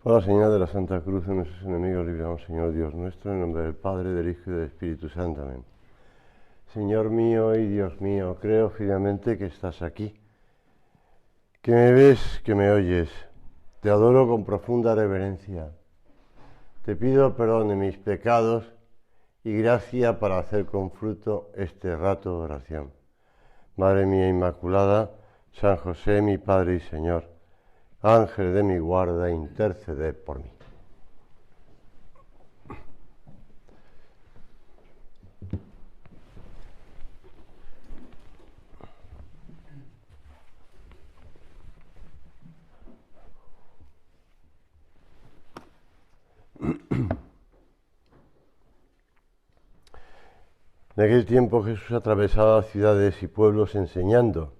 Por la señal de la Santa Cruz de nuestros enemigos, líbranos, Señor Dios nuestro, en nombre del Padre, del Hijo y del Espíritu Santo. Amén. Señor mío y Dios mío, creo firmemente que estás aquí, que me ves, que me oyes. Te adoro con profunda reverencia. Te pido perdón de mis pecados y gracia para hacer con fruto este rato de oración. Madre mía Inmaculada, San José, mi Padre y Señor, Ángel de mi guarda, interceded por mí. En aquel tiempo Jesús atravesaba ciudades y pueblos enseñando,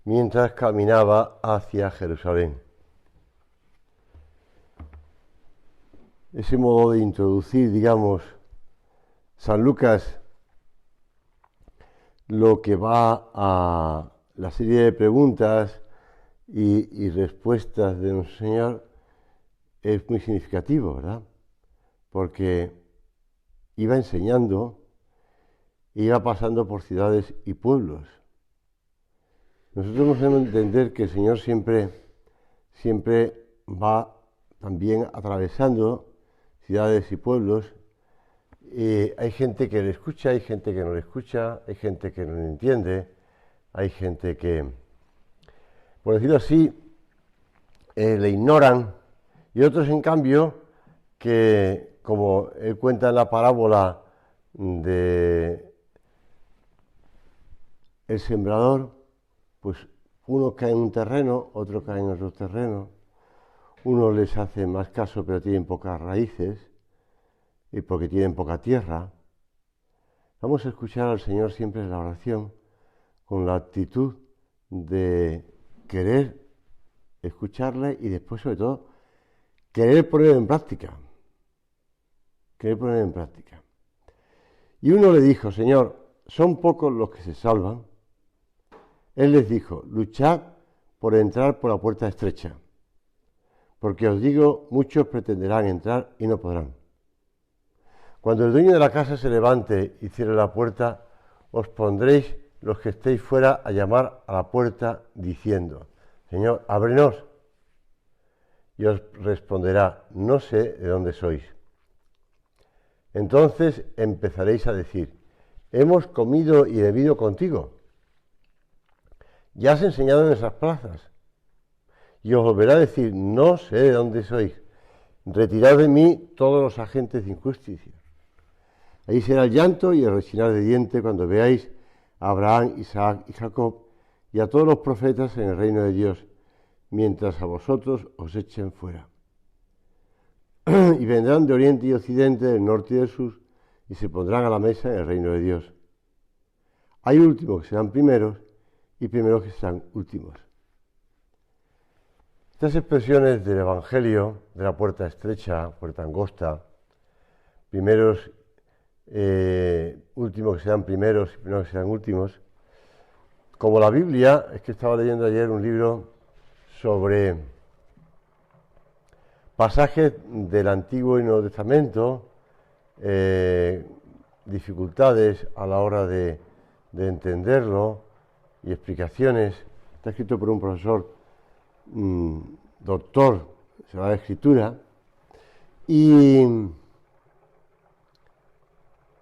mientras caminaba hacia Jerusalén. Ese modo de introducir, digamos, San Lucas, lo que va a la serie de preguntas y respuestas de nuestro Señor, es muy significativo, ¿verdad? Porque iba enseñando, iba pasando por ciudades y pueblos. Nosotros debemos entender que el Señor siempre va también atravesando ciudades y pueblos. Hay gente que le escucha, hay gente que no le escucha, hay gente que no le entiende, hay gente que, por decirlo así, le ignoran, y otros, en cambio, que, como él cuenta en la parábola de el sembrador, pues uno cae en un terreno, otro cae en otro terreno, uno les hace más caso pero tienen pocas raíces y porque tienen poca tierra. Vamos a escuchar al Señor siempre en la oración con la actitud de querer escucharle y después, sobre todo, querer ponerlo en práctica. Querer ponerlo en práctica. Y uno le dijo: Señor, son pocos los que se salvan. Él les dijo: luchad por entrar por la puerta estrecha, porque os digo, muchos pretenderán entrar y no podrán. Cuando el dueño de la casa se levante y cierre la puerta, os pondréis los que estéis fuera a llamar a la puerta diciendo: Señor, ábrenos. Y os responderá: no sé de dónde sois. Entonces empezaréis a decir: hemos comido y bebido contigo, ya has enseñado en esas plazas. Y os volverá a decir: no sé de dónde sois, retirad de mí todos los agentes de injusticia. Ahí será el llanto y el rechinar de dientes cuando veáis a Abraham, Isaac y Jacob y a todos los profetas en el reino de Dios, mientras a vosotros os echen fuera. Y vendrán de oriente y occidente, del norte y del sur, y se pondrán a la mesa en el reino de Dios. Hay últimos que serán primeros y primeros que serán últimos. Estas expresiones del Evangelio, de la puerta estrecha, puerta angosta, primeros, últimos que sean primeros y primeros que sean últimos, como la Biblia, es que estaba leyendo ayer un libro sobre pasajes del Antiguo y Nuevo Testamento, dificultades a la hora de entenderlo y explicaciones. Está escrito por un profesor doctor en Sagrada Escritura, y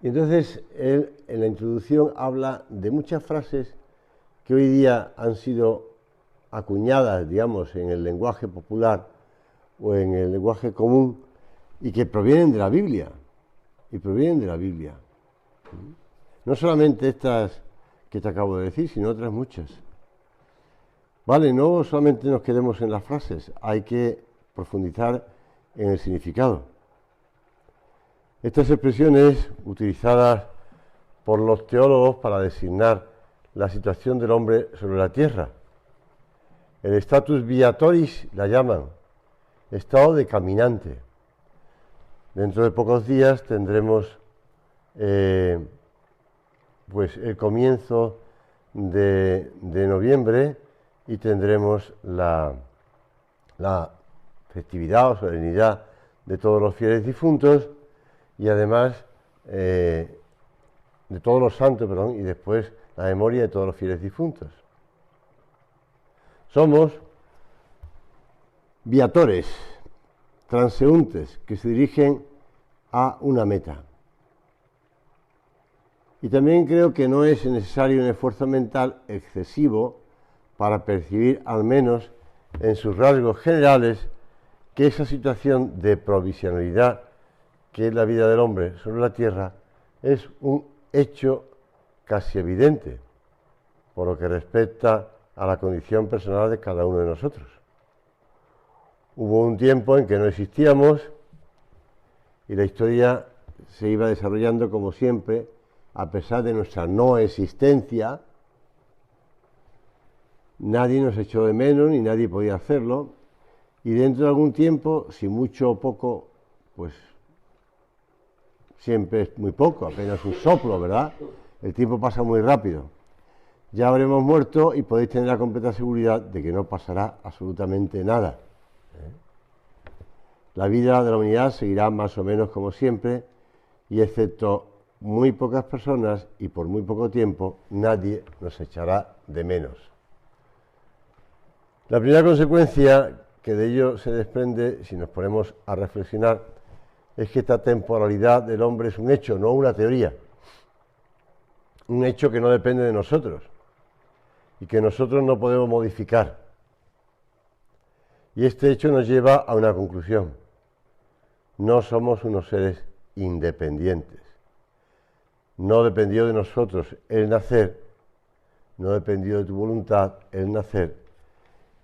entonces él en la introducción habla de muchas frases que hoy día han sido acuñadas, digamos, en el lenguaje popular o en el lenguaje común y que provienen de la Biblia, No solamente estas que te acabo de decir, sino otras muchas. Vale, no solamente nos quedemos en las frases, hay que profundizar en el significado. Estas expresiones, utilizadas por los teólogos para designar la situación del hombre sobre la tierra, el status viatoris la llaman, estado de caminante. Dentro de pocos días tendremos pues el comienzo de noviembre y tendremos la festividad o solemnidad de todos los fieles difuntos y además de todos los santos, perdón, y después la memoria de todos los fieles difuntos. Somos viatores, transeúntes que se dirigen a una meta. Y también creo que no es necesario un esfuerzo mental excesivo para percibir, al menos en sus rasgos generales, que esa situación de provisionalidad que es la vida del hombre sobre la tierra es un hecho casi evidente por lo que respecta a la condición personal de cada uno de nosotros. Hubo un tiempo en que no existíamos y la historia se iba desarrollando como siempre, a pesar de nuestra no existencia. Nadie nos echó de menos ni nadie podía hacerlo, y dentro de algún tiempo, si mucho o poco, pues siempre es muy poco, apenas un soplo, ¿verdad? El tiempo pasa muy rápido. Ya habremos muerto y podéis tener la completa seguridad de que no pasará absolutamente nada. La vida de la humanidad seguirá más o menos como siempre, y excepto muy pocas personas y por muy poco tiempo, nadie nos echará de menos. La primera consecuencia que de ello se desprende, si nos ponemos a reflexionar, es que esta temporalidad del hombre es un hecho, no una teoría. Un hecho que no depende de nosotros y que nosotros no podemos modificar. Y este hecho nos lleva a una conclusión. No somos unos seres independientes. No dependió de nosotros el nacer, no dependió de tu voluntad el nacer,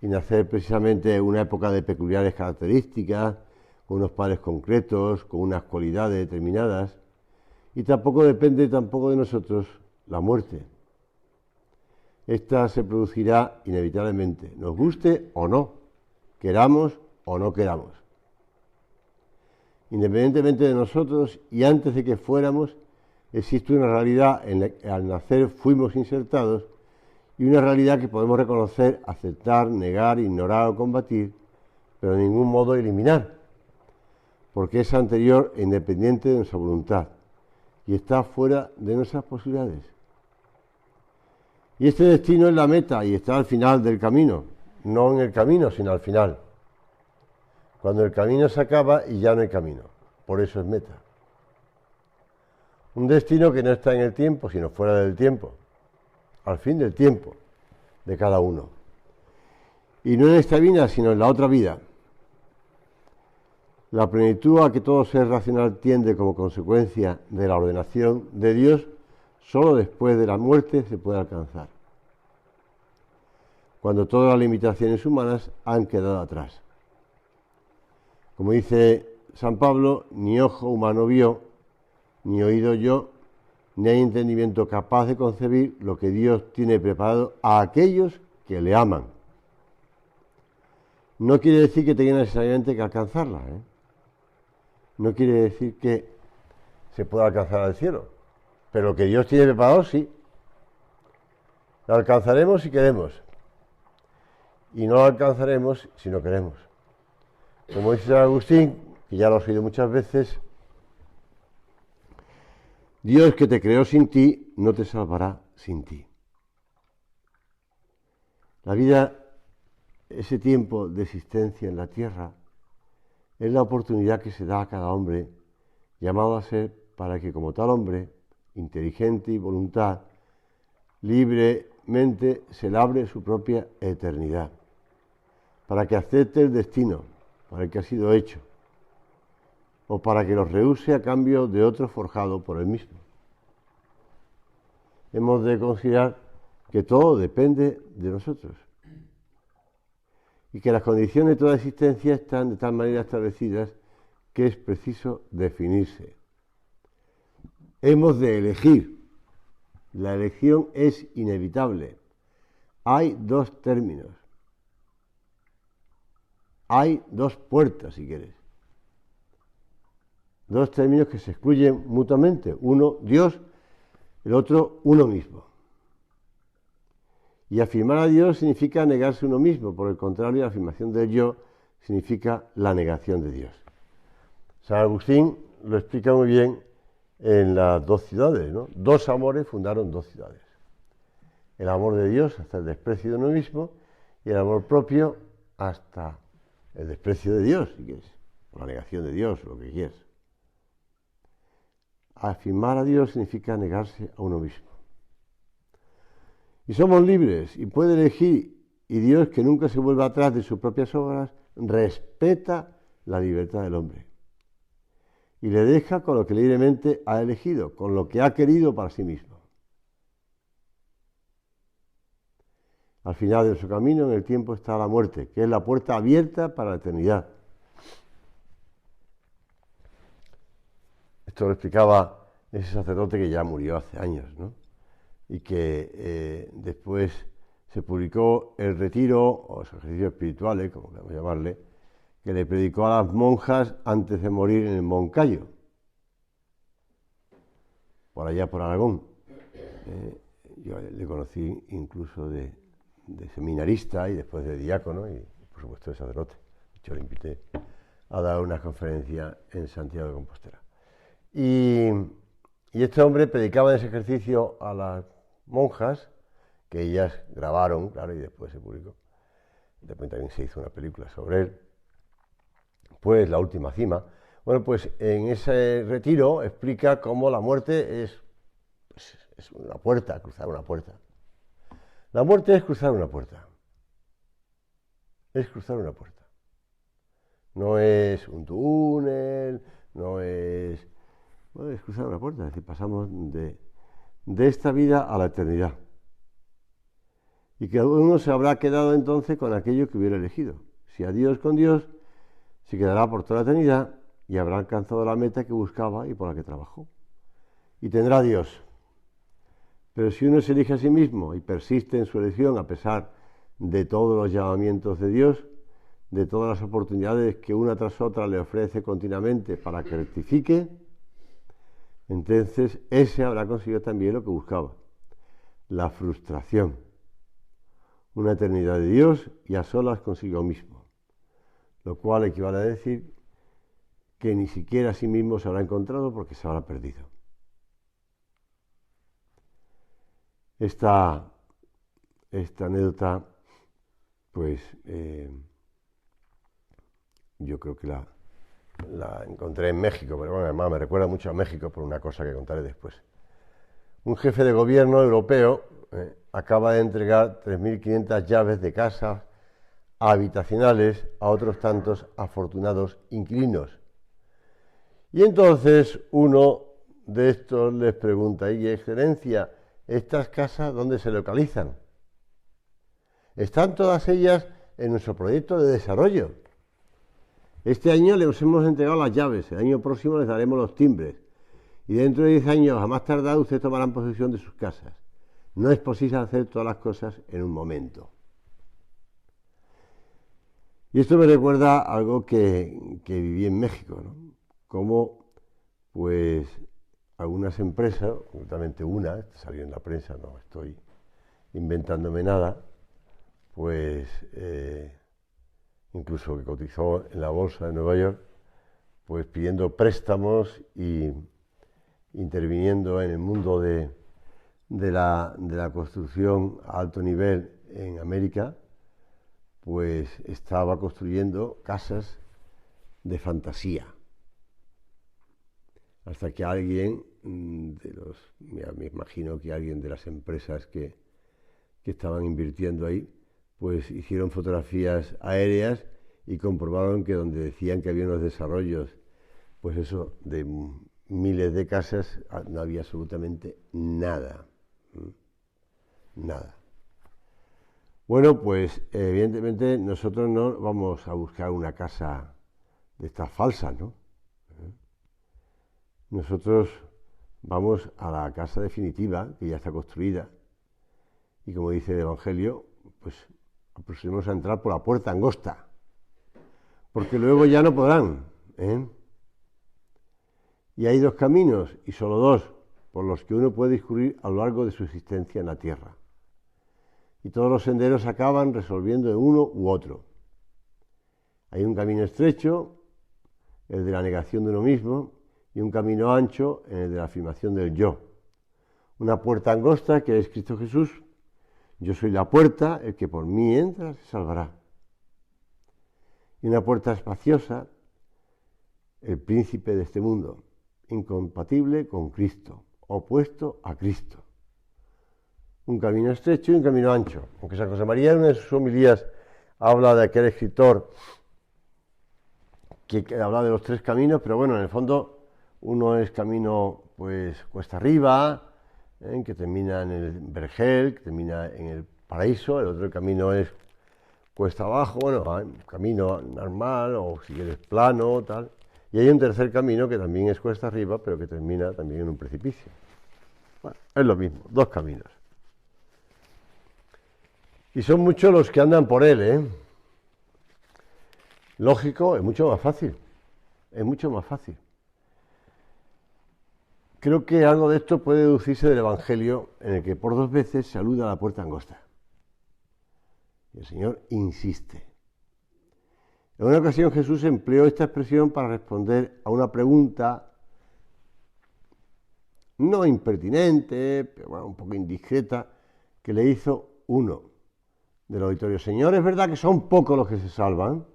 y nacer precisamente en una época de peculiares características, con unos padres concretos, con unas cualidades determinadas, y tampoco depende de nosotros la muerte. Esta se producirá inevitablemente, nos guste o no, queramos o no queramos. Independientemente de nosotros y antes de que fuéramos, existe una realidad en la que al nacer fuimos insertados y una realidad que podemos reconocer, aceptar, negar, ignorar o combatir, pero de ningún modo eliminar, porque es anterior e independiente de nuestra voluntad y está fuera de nuestras posibilidades. Y este destino es la meta y está al final del camino, no en el camino, sino al final, cuando el camino se acaba y ya no hay camino, por eso es meta. Un destino que no está en el tiempo, sino fuera del tiempo, al fin del tiempo de cada uno. Y no en esta vida, sino en la otra vida. La plenitud a que todo ser racional tiende como consecuencia de la ordenación de Dios, solo después de la muerte se puede alcanzar, cuando todas las limitaciones humanas han quedado atrás. Como dice San Pablo, ni ojo humano vio, ni oído yo, ni hay entendimiento capaz de concebir lo que Dios tiene preparado a aquellos que le aman. No quiere decir que tenga necesariamente que alcanzarla, No quiere decir que se pueda alcanzar al cielo, pero lo que Dios tiene preparado, sí. La alcanzaremos si queremos, y no la alcanzaremos si no queremos. Como dice San Agustín, que ya lo has oído muchas veces, Dios que te creó sin ti, no te salvará sin ti. La vida, ese tiempo de existencia en la tierra, es la oportunidad que se da a cada hombre, llamado a ser, para que como tal hombre, inteligente y voluntad, libremente se labre su propia eternidad, para que acepte el destino para el que ha sido hecho, o para que los rehúse a cambio de otro forjado por él mismo. Hemos de considerar que todo depende de nosotros y que las condiciones de toda existencia están de tal manera establecidas que es preciso definirse. Hemos de elegir. La elección es inevitable. Hay dos términos. Hay dos puertas, si quieres. Dos términos que se excluyen mutuamente. Uno, Dios, el otro, uno mismo. Y afirmar a Dios significa negarse uno mismo. Por el contrario, la afirmación del yo significa la negación de Dios. San Agustín lo explica muy bien en las dos ciudades, ¿no? Dos amores fundaron dos ciudades. El amor de Dios hasta el desprecio de uno mismo y el amor propio hasta el desprecio de Dios, si quieres, o la negación de Dios, lo que quieras. Afirmar a Dios significa negarse a uno mismo. Y somos libres y puede elegir, y Dios, que nunca se vuelve atrás de sus propias obras, respeta la libertad del hombre. Y le deja con lo que libremente ha elegido, con lo que ha querido para sí mismo. Al final de su camino en el tiempo está la muerte, que es la puerta abierta para la eternidad. Esto lo explicaba ese sacerdote que ya murió hace años, ¿no? Y que después se publicó el retiro, o los ejercicios espirituales, como queramos llamarle, que le predicó a las monjas antes de morir en el Moncayo, por allá por Aragón. Yo le conocí incluso de seminarista y después de diácono y por supuesto de sacerdote. Yo le invité a dar una conferencia en Santiago de Compostela. Y este hombre predicaba en ese ejercicio a las monjas, que ellas grabaron, claro, y después se publicó. Después también se hizo una película sobre él. Pues La Última Cima. Bueno, pues en ese retiro explica cómo la muerte es una puerta, cruzar una puerta. La muerte es cruzar una puerta. Es cruzar una puerta. No es un túnel, no es... Bueno, es cruzar una puerta, es decir, pasamos de esta vida a la eternidad. Y cada uno se habrá quedado entonces con aquello que hubiera elegido. Si a Dios con Dios, se quedará por toda la eternidad y habrá alcanzado la meta que buscaba y por la que trabajó. Y tendrá a Dios. Pero si uno se elige a sí mismo y persiste en su elección a pesar de todos los llamamientos de Dios, de todas las oportunidades que una tras otra le ofrece continuamente para que rectifique, entonces ese habrá conseguido también lo que buscaba, la frustración, una eternidad de Dios y a solas consigo mismo, lo cual equivale a decir que ni siquiera a sí mismo se habrá encontrado porque se habrá perdido. Esta anécdota, pues yo creo que la encontré en México, pero bueno, además me recuerda mucho a México por una cosa que contaré después. Un jefe de gobierno europeo acaba de entregar 3.500 llaves de casas habitacionales a otros tantos afortunados inquilinos. Y entonces uno de estos les pregunta: ¿y excelencia, estas casas dónde se localizan? Están todas ellas en nuestro proyecto de desarrollo. Este año les hemos entregado las llaves, el año próximo les daremos los timbres y dentro de 10 años, a más tardar, ustedes tomarán posesión de sus casas. No es posible hacer todas las cosas en un momento. Y esto me recuerda algo que viví en México, ¿no? Como, pues, algunas empresas, concretamente una, salió en la prensa, no estoy inventándome nada, pues, incluso que cotizó en la bolsa de Nueva York, pues pidiendo préstamos y interviniendo en el mundo de la construcción a alto nivel en América, pues estaba construyendo casas de fantasía. Hasta que alguien me imagino que alguien de las empresas que estaban invirtiendo ahí, pues hicieron fotografías aéreas y comprobaron que donde decían que había unos desarrollos, pues eso, de miles de casas, no había absolutamente nada. Nada. Bueno, pues evidentemente nosotros no vamos a buscar una casa de estas falsas, ¿no? Nosotros vamos a la casa definitiva, que ya está construida, y como dice el Evangelio, pues aproximamos a entrar por la puerta angosta, porque luego ya no podrán, ¿eh? Y hay dos caminos, y solo dos, por los que uno puede discurrir a lo largo de su existencia en la tierra. Y todos los senderos acaban resolviendo en uno u otro. Hay un camino estrecho, el de la negación de uno mismo, y un camino ancho, el de la afirmación del yo. Una puerta angosta, que es Cristo Jesús. Yo soy la puerta, el que por mí entra se salvará. Y una puerta espaciosa, el príncipe de este mundo, incompatible con Cristo, opuesto a Cristo. Un camino estrecho y un camino ancho. Aunque San José María en una de sus homilías habla de aquel escritor que habla de los tres caminos, pero bueno, en el fondo uno es camino pues cuesta arriba, que termina en el vergel, que termina en el paraíso. El otro camino es cuesta abajo, bueno, camino normal, o si quieres plano, tal. Y hay un tercer camino que también es cuesta arriba, pero que termina también en un precipicio. Bueno, es lo mismo, dos caminos. Y son muchos los que andan por él, ¿eh? Lógico, es mucho más fácil. Es mucho más fácil. Creo que algo de esto puede deducirse del Evangelio, en el que por 2 veces se alude a la puerta angosta. Y el Señor insiste. En una ocasión Jesús empleó esta expresión para responder a una pregunta no impertinente, pero bueno, un poco indiscreta, que le hizo uno del auditorio. Señor, ¿es verdad que son pocos los que se salvan?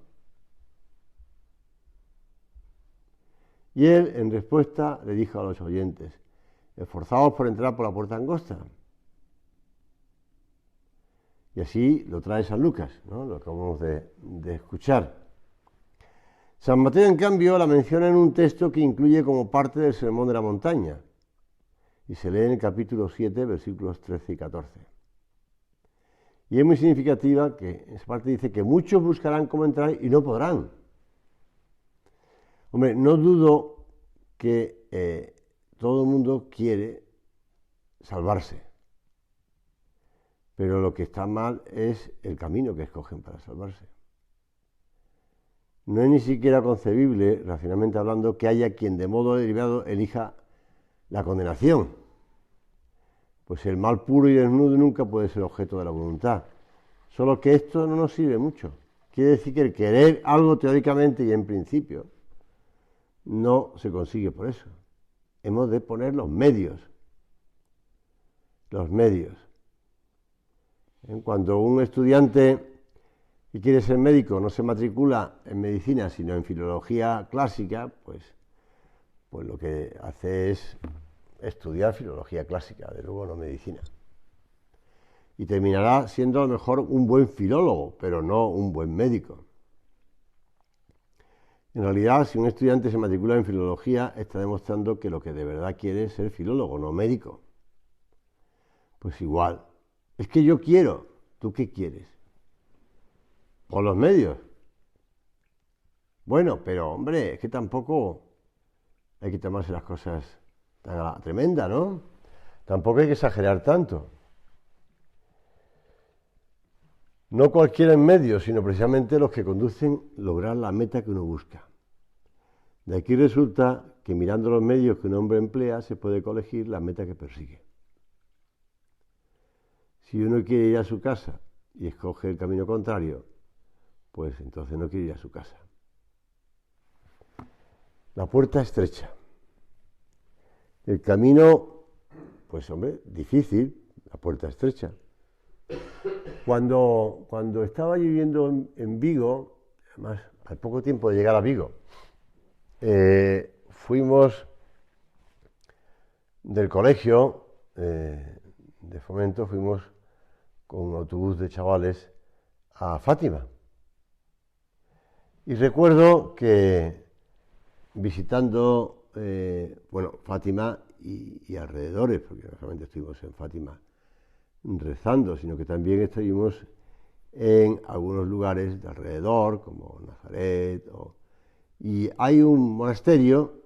Y él, en respuesta, le dijo a los oyentes, esforzaos por entrar por la puerta angosta. Y así lo trae San Lucas, ¿no? Lo acabamos de escuchar. San Mateo, en cambio, la menciona en un texto que incluye como parte del Sermón de la Montaña, y se lee en el capítulo 7, versículos 13 y 14. Y es muy significativa que en esa parte dice que muchos buscarán cómo entrar y no podrán. Hombre, no dudo que todo el mundo quiere salvarse, pero lo que está mal es el camino que escogen para salvarse. No es ni siquiera concebible, racionalmente hablando, que haya quien de modo derivado elija la condenación, pues el mal puro y desnudo nunca puede ser objeto de la voluntad. Solo que esto no nos sirve mucho. Quiere decir que el querer algo teóricamente y en principio no se consigue por eso. Hemos de poner los medios. Los medios. Cuando un estudiante que quiere ser médico no se matricula en medicina, sino en filología clásica, pues lo que hace es estudiar filología clásica, de luego no medicina. Y terminará siendo a lo mejor un buen filólogo, pero no un buen médico. En realidad, si un estudiante se matricula en filología, está demostrando que lo que de verdad quiere es ser filólogo, no médico. Pues igual. Es que yo quiero. ¿Tú qué quieres? Por los medios. Bueno, pero hombre, es que tampoco hay que tomarse las cosas tan a la tremenda, ¿no? Tampoco hay que exagerar tanto. No cualquiera en medio, sino precisamente los que conducen a lograr la meta que uno busca. De aquí resulta que mirando los medios que un hombre emplea se puede colegir la meta que persigue. Si uno quiere ir a su casa y escoge el camino contrario, pues entonces no quiere ir a su casa. La puerta estrecha. El camino, pues hombre, difícil, la puerta estrecha. Cuando estaba viviendo en Vigo, además al poco tiempo de llegar a Vigo, fuimos del colegio de Fomento, fuimos con un autobús de chavales a Fátima. Y recuerdo que visitando, Fátima y alrededores, porque no solamente estuvimos en Fátima rezando, sino que también estuvimos en algunos lugares de alrededor, como Nazaret, y hay un monasterio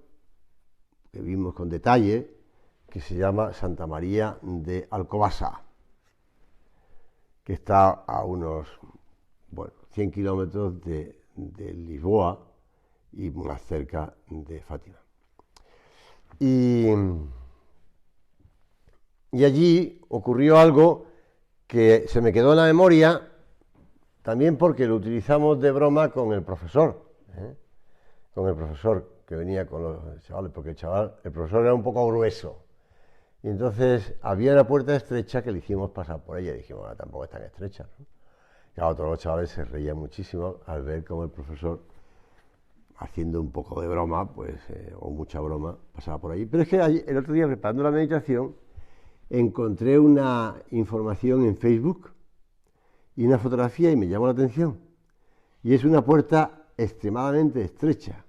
que vimos con detalle, que se llama Santa María de Alcobaça, que está a unos 100 kilómetros de Lisboa y más cerca de Fátima. Y allí ocurrió algo que se me quedó en la memoria también porque lo utilizamos de broma con el profesor, ¿eh? Con el profesor que venía con los chavales, porque el profesor era un poco grueso. Y entonces había una puerta estrecha que le hicimos pasar por ella y dijimos, bueno, tampoco es tan estrecha, ¿no? Claro, todos los chavales se reían muchísimo al ver cómo el profesor, haciendo un poco de broma, pues, o mucha broma, pasaba por ahí. Pero es que el otro día, preparando la meditación, encontré una información en Facebook y una fotografía y me llamó la atención. Y es una puerta extremadamente estrecha.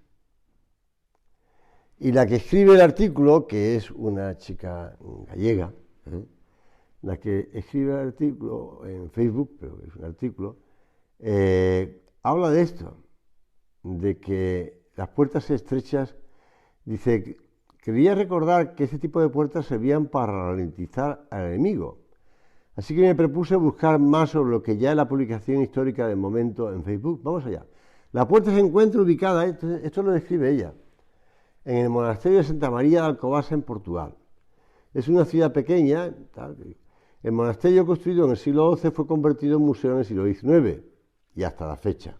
Y la que escribe el artículo, que es una chica gallega, la que escribe el artículo en Facebook, pero es un artículo, habla de esto, de que las puertas estrechas, dice, quería recordar que ese tipo de puertas servían para ralentizar al enemigo. Así que me propuse buscar más sobre lo que ya es la publicación histórica del momento en Facebook. Vamos allá. La puerta se encuentra ubicada, esto lo describe ella, en el monasterio de Santa María de Alcobaça, en Portugal. Es una ciudad pequeña. El monasterio, construido en el siglo XII, fue convertido en museo en el siglo XIX y hasta la fecha.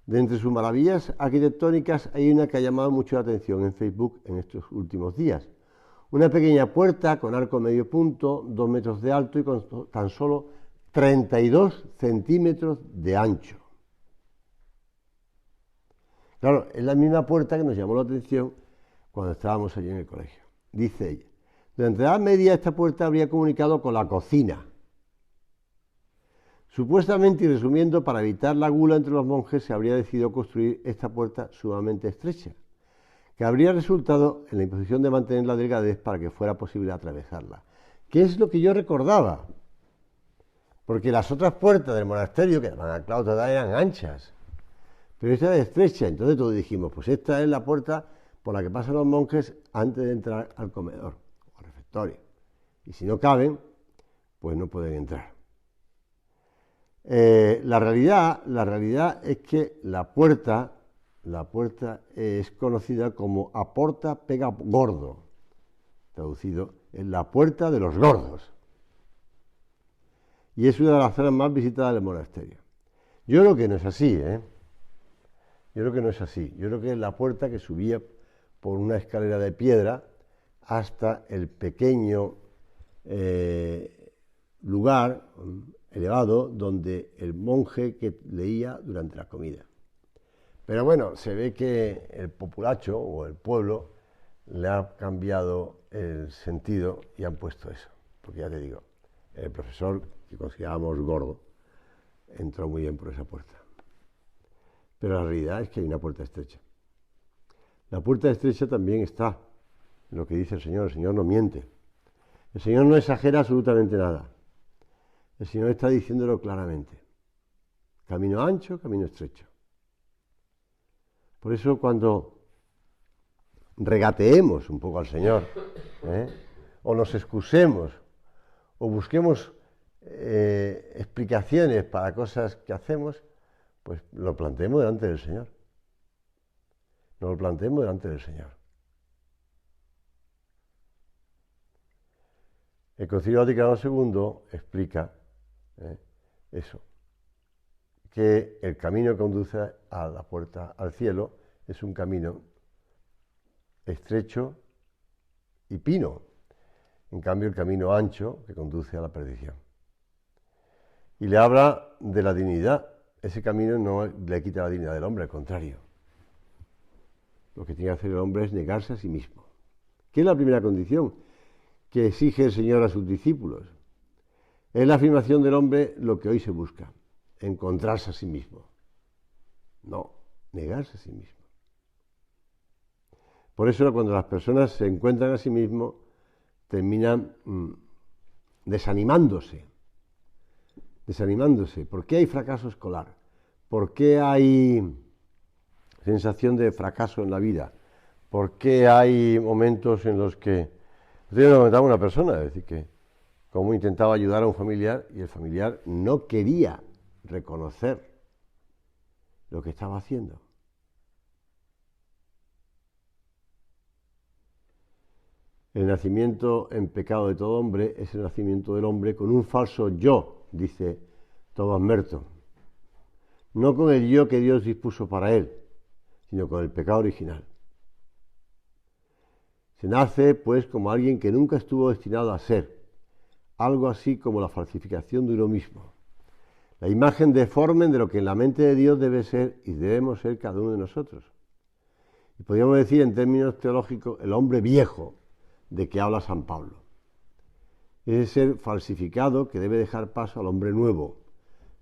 De entre sus maravillas arquitectónicas hay una que ha llamado mucho la atención en Facebook en estos últimos días. Una pequeña puerta con arco medio punto, 2 metros de alto y con tan solo 32 centímetros de ancho. Claro, es la misma puerta que nos llamó la atención cuando estábamos allí en el colegio. Dice ella, durante la Edad Media esta puerta habría comunicado con la cocina. Supuestamente, y resumiendo, para evitar la gula entre los monjes se habría decidido construir esta puerta sumamente estrecha, que habría resultado en la imposición de mantener la delgadez para que fuera posible atravesarla. ¿Qué es lo que yo recordaba? Porque las otras puertas del monasterio, que llamaban claustro, eran anchas, pero esta es estrecha. Entonces todos dijimos, pues esta es la puerta por la que pasan los monjes antes de entrar al comedor o al refectorio. Y si no caben, pues no pueden entrar. La realidad es que la puerta es conocida como a porta pega gordo, traducido, es la puerta de los gordos. Y es una de las zonas más visitadas del monasterio. Yo creo que no es así, Yo creo que no es así. Yo creo que es la puerta que subía por una escalera de piedra hasta el pequeño lugar elevado donde el monje que leía durante la comida. Pero bueno, se ve que el populacho o el pueblo le ha cambiado el sentido y han puesto eso. Porque ya te digo, el profesor, que considerábamos gordo, entró muy bien por esa puerta. Pero la realidad es que hay una puerta estrecha. La puerta estrecha también está en lo que dice el Señor no miente. El Señor no exagera absolutamente nada. El Señor está diciéndolo claramente. Camino ancho, camino estrecho. Por eso cuando regateemos un poco al Señor, o nos excusemos, o busquemos explicaciones para cosas que hacemos, pues lo planteemos delante del Señor. Nos lo planteemos delante del Señor. El Concilio Vaticano II explica eso, que el camino que conduce a la puerta al cielo es un camino estrecho y pino, en cambio el camino ancho que conduce a la perdición. Y le habla de la dignidad. Ese camino no le quita la dignidad del hombre, al contrario. Lo que tiene que hacer el hombre es negarse a sí mismo. ¿Qué es la primera condición que exige el Señor a sus discípulos? Es la afirmación del hombre lo que hoy se busca, encontrarse a sí mismo. No, negarse a sí mismo. Por eso cuando las personas se encuentran a sí mismos, terminan desanimándose. ¿Por qué hay fracaso escolar? ¿Por qué hay sensación de fracaso en la vida? ¿Por qué hay momentos en los que... Yo me comentaba una persona, es decir, que cómo intentaba ayudar a un familiar y el familiar no quería reconocer lo que estaba haciendo. El nacimiento en pecado de todo hombre es el nacimiento del hombre con un falso yo, dice Thomas Merton. no con el yo que Dios dispuso para él, sino con el pecado original. Se nace, pues, como alguien que nunca estuvo destinado a ser, algo así como la falsificación de uno mismo, la imagen deforme de lo que en la mente de Dios debe ser y debemos ser cada uno de nosotros. Y podríamos decir en términos teológicos el hombre viejo de que habla San Pablo. Ese ser falsificado que debe dejar paso al hombre nuevo,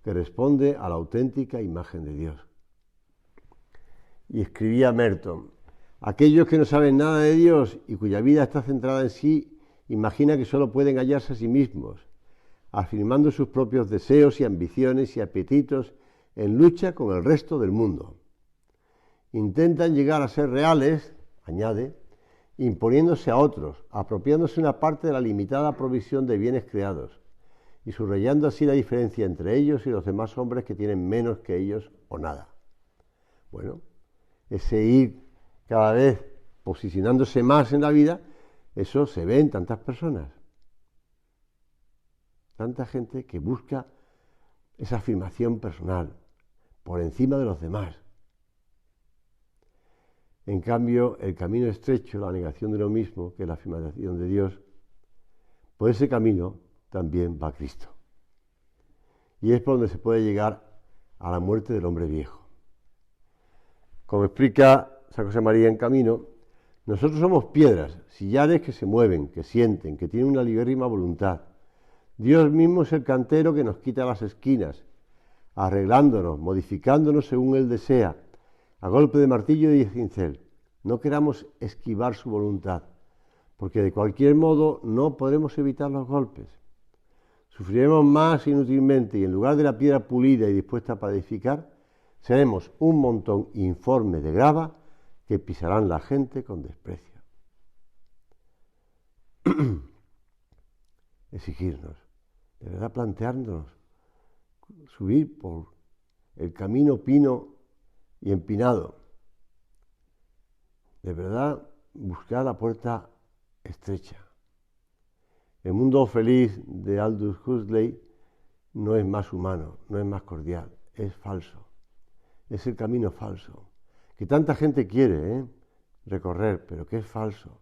que responde a la auténtica imagen de Dios. Y escribía Merton: aquellos que no saben nada de Dios y cuya vida está centrada en sí, imagina que solo pueden hallarse a sí mismos, afirmando sus propios deseos y ambiciones y apetitos en lucha con el resto del mundo. Intentan llegar a ser reales, añade, imponiéndose a otros, apropiándose una parte de la limitada provisión de bienes creados y subrayando así la diferencia entre ellos y los demás hombres que tienen menos que ellos o nada. Bueno, ese ir cada vez posicionándose más en la vida, eso se ve en tantas personas. Tanta gente que busca esa afirmación personal por encima de los demás. En cambio, el camino estrecho, la negación de uno mismo, que es la afirmación de Dios, por ese camino también va Cristo. Y es por donde se puede llegar a la muerte del hombre viejo. Como explica San José María en Camino, nosotros somos piedras, sillares que se mueven, que sienten, que tienen una libérrima voluntad. Dios mismo es el cantero que nos quita las esquinas, arreglándonos, modificándonos según Él desea, a golpe de martillo y de cincel. No queramos esquivar su voluntad, porque de cualquier modo no podremos evitar los golpes. Sufriremos más inútilmente y en lugar de la piedra pulida y dispuesta para edificar, seremos un montón informe de grava que pisarán la gente con desprecio. Exigirnos, de verdad plantearnos, subir por el camino pino y empinado, de verdad buscar la puerta estrecha. El mundo feliz de Aldous Huxley no es más humano, no es más cordial, es falso. Es el camino falso, que tanta gente quiere recorrer, pero que es falso.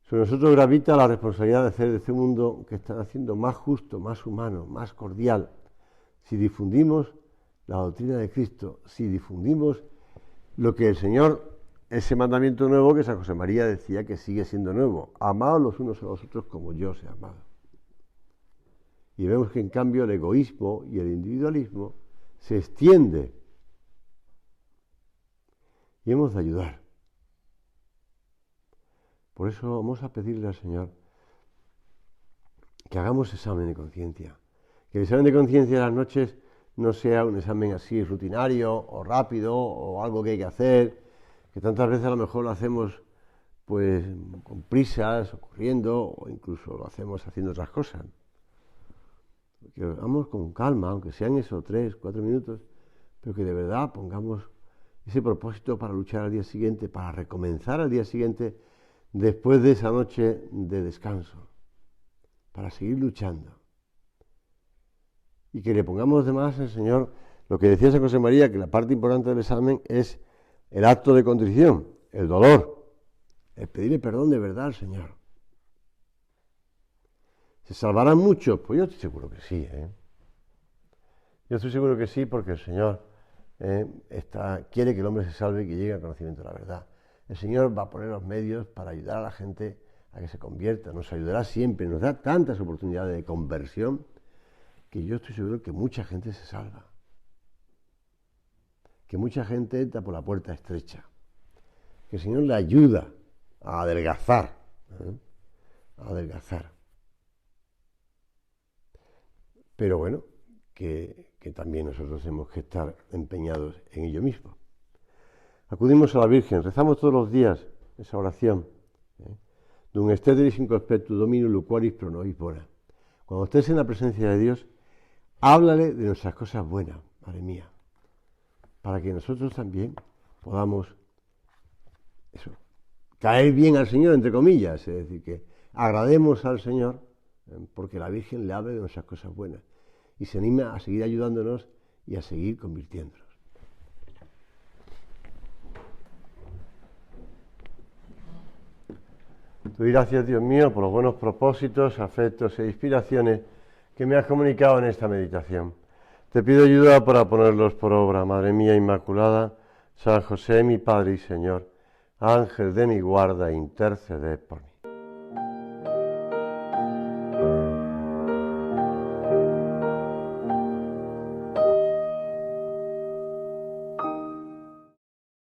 Sobre nosotros gravita la responsabilidad de hacer de este mundo que están haciendo más justo, más humano, más cordial, si difundimos la doctrina de Cristo, si difundimos lo que el Señor, ese mandamiento nuevo que San José María decía que sigue siendo nuevo: amaos los unos a los otros como yo os he amado. Y vemos que en cambio el egoísmo y el individualismo se extiende y hemos de ayudar. Por eso vamos a pedirle al Señor que hagamos examen de conciencia, que el examen de conciencia de las noches no sea un examen así rutinario o rápido o algo que hay que hacer, que tantas veces a lo mejor lo hacemos pues con prisas o corriendo, o incluso lo hacemos haciendo otras cosas. Que lo hagamos con calma, aunque sean esos 3, 4 minutos, pero que de verdad pongamos ese propósito para luchar al día siguiente, para recomenzar al día siguiente después de esa noche de descanso, para seguir luchando. Y que le pongamos de más al Señor lo que decía San José María, que la parte importante del examen es el acto de contrición, el dolor, el pedirle perdón de verdad al Señor. ¿Se salvarán muchos? Pues yo estoy seguro que sí. Yo estoy seguro que sí, porque el Señor quiere que el hombre se salve y que llegue al conocimiento de la verdad. El Señor va a poner los medios para ayudar a la gente a que se convierta. Nos ayudará siempre, nos da tantas oportunidades de conversión que yo estoy seguro que mucha gente se salva. Que mucha gente entra por la puerta estrecha. Que el Señor le ayuda a adelgazar. A adelgazar. Pero bueno, que también nosotros tenemos que estar empeñados en ello mismo. Acudimos a la Virgen, rezamos todos los días esa oración. Dum esteteris in conspectu Domini loquaris pro nobis bona. Cuando estés en la presencia de Dios, háblale de nuestras cosas buenas, Madre mía, para que nosotros también podamos caer bien al Señor, entre comillas, es decir, que agrademos al Señor porque la Virgen le hable de nuestras cosas buenas. y se anime a seguir ayudándonos y a seguir convirtiéndonos. Te doy gracias, Dios mío, por los buenos propósitos, afectos e inspiraciones que me has comunicado en esta meditación. Te pido ayuda para ponerlos por obra, Madre mía Inmaculada, San José, mi Padre y Señor, Ángel de mi guarda, interceded por mí.